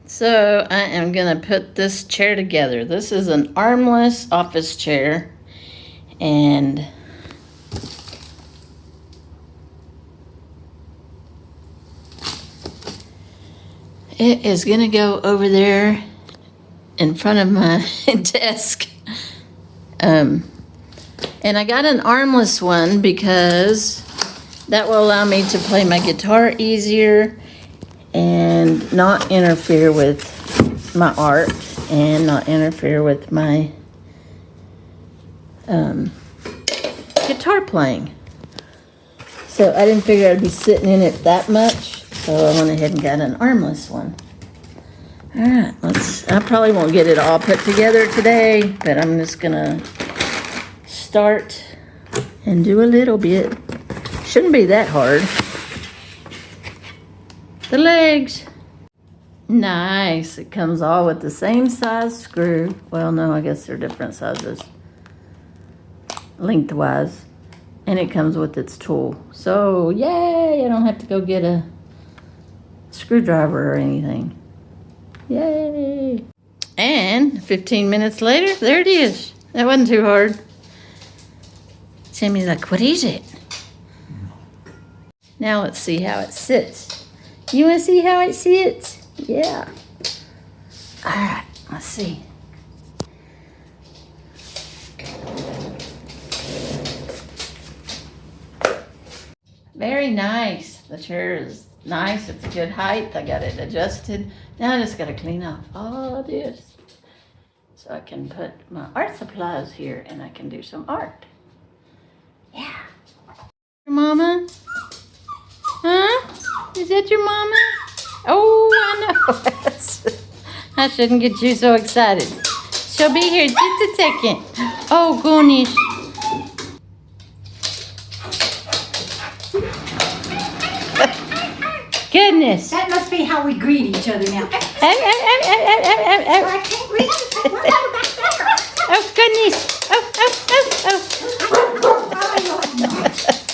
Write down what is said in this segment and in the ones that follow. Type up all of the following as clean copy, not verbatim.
So I am gonna put this chair together. This is an armless office chair, and it is gonna go over there in front of my desk. And I got an armless one because that will allow me to play my guitar easier and not interfere with my art and not interfere with my guitar playing. So I didn't figure I'd be sitting in it that much, so I went ahead and got an armless one. All right, I probably won't get it all put together today, but I'm just gonna start and do a little bit. Shouldn't be that hard. The legs. Nice. It comes all with the same size screw. Well, no, I guess they're different sizes lengthwise. And it comes with its tool. So, yay! I don't have to go get a screwdriver or anything. Yay! And 15 minutes later, there it is. That wasn't too hard. Sammy's like, what is it? Now let's see how it sits. You want to see how it sits? Yeah. All right, let's see. Very nice. The chair is nice. It's a good height. I got it adjusted. Now I just got to clean off all this so I can put my art supplies here and I can do some art. Yeah. Your mama? Huh? Is that your mama? Oh, I know. I shouldn't get you so excited. She'll be here just a second. Oh, goodness. Goodness. That must be how we greet each other now. I can't reach it. What about that? Oh, goodness.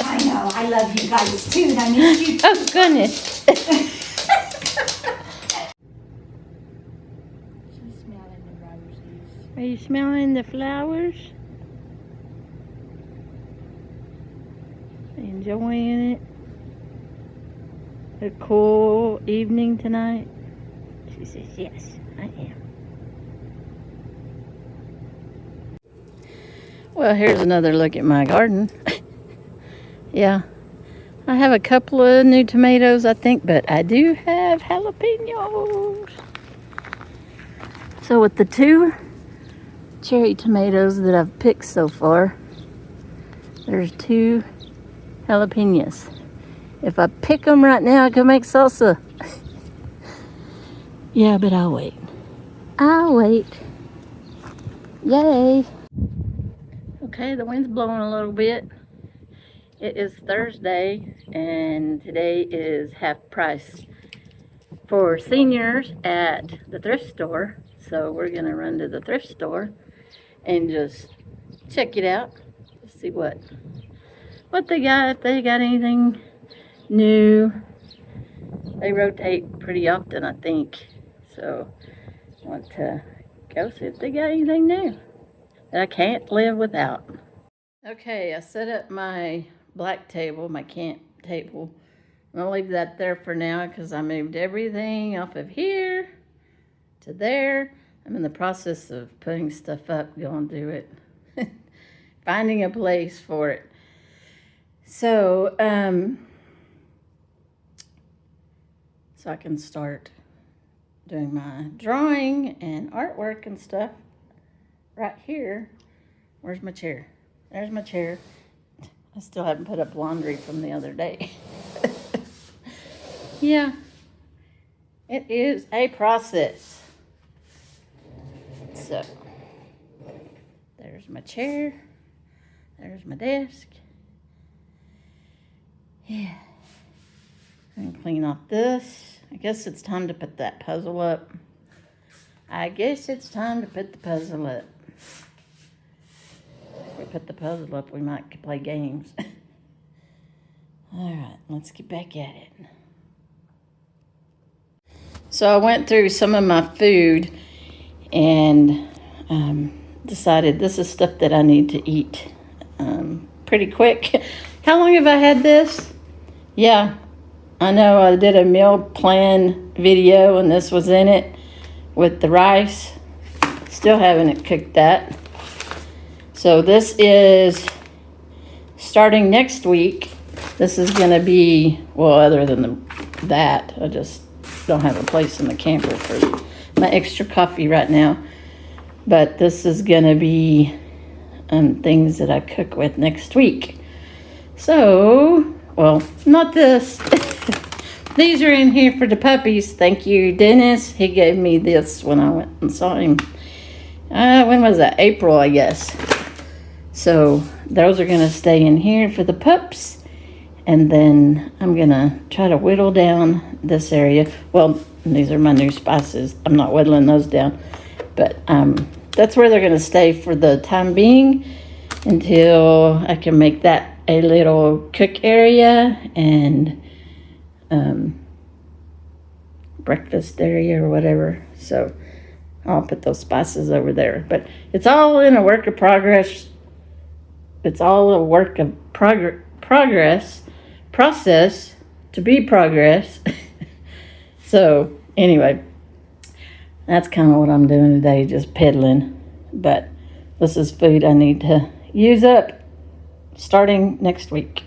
I know. I love you guys too. And I miss you too. Oh, goodness. Are you smelling the flowers? Enjoying it? A cool evening tonight? She says, yes, I am. Well, here's another look at my garden. Yeah, I have a couple of new tomatoes, I think, but I do have jalapenos. So with the 2 cherry tomatoes that I've picked so far, there's 2 jalapenos. If I pick them right now, I could make salsa. Yeah, but I'll wait. I'll wait. Yay. Okay, the wind's blowing a little bit. It is Thursday, and today is half price for seniors at the thrift store. So we're gonna run to the thrift store and just check it out. See what they got, if they got anything new. They rotate pretty often, I think. So I want to go see if they got anything new that I can't live without. Okay, I set up my black table, my camp table. I'm gonna leave that there for now because I moved everything off of here to there. I'm in the process of putting stuff up, going through it, finding a place for it. So, so I can start doing my drawing and artwork and stuff right here. Where's my chair? There's my chair. I still haven't put up laundry from the other day. Yeah, it is a process. So, there's my chair. There's my desk. Yeah. And clean off this. I guess it's time to put that puzzle up. If we put the puzzle up, we might play games. All right, let's get back at it. So I went through some of my food and decided this is stuff that I need to eat pretty quick. How long have I had this? Yeah, I know I did a meal plan video and this was in it with the rice. Still haven't cooked that. So this is starting next week. This is going to be, well, other than that, I just don't have a place in the camper for my extra coffee right now. But this is going to be things that I cook with next week. So, well, not this. These are in here for the puppies. Thank you, Dennis. He gave me this when I went and saw him. When was that? April, I guess. So those are going to stay in here for the pups. And then I'm going to try to whittle down this area. Well, these are my new spices. I'm not whittling those down. But that's where they're going to stay for the time being until I can make that a little cook area and breakfast area or whatever. So I'll put those spices over there. But it's all in a work of progress. It's all a work of process to be progress. So anyway, that's kind of what I'm doing today, just peddling. But this is food I need to use up starting next week.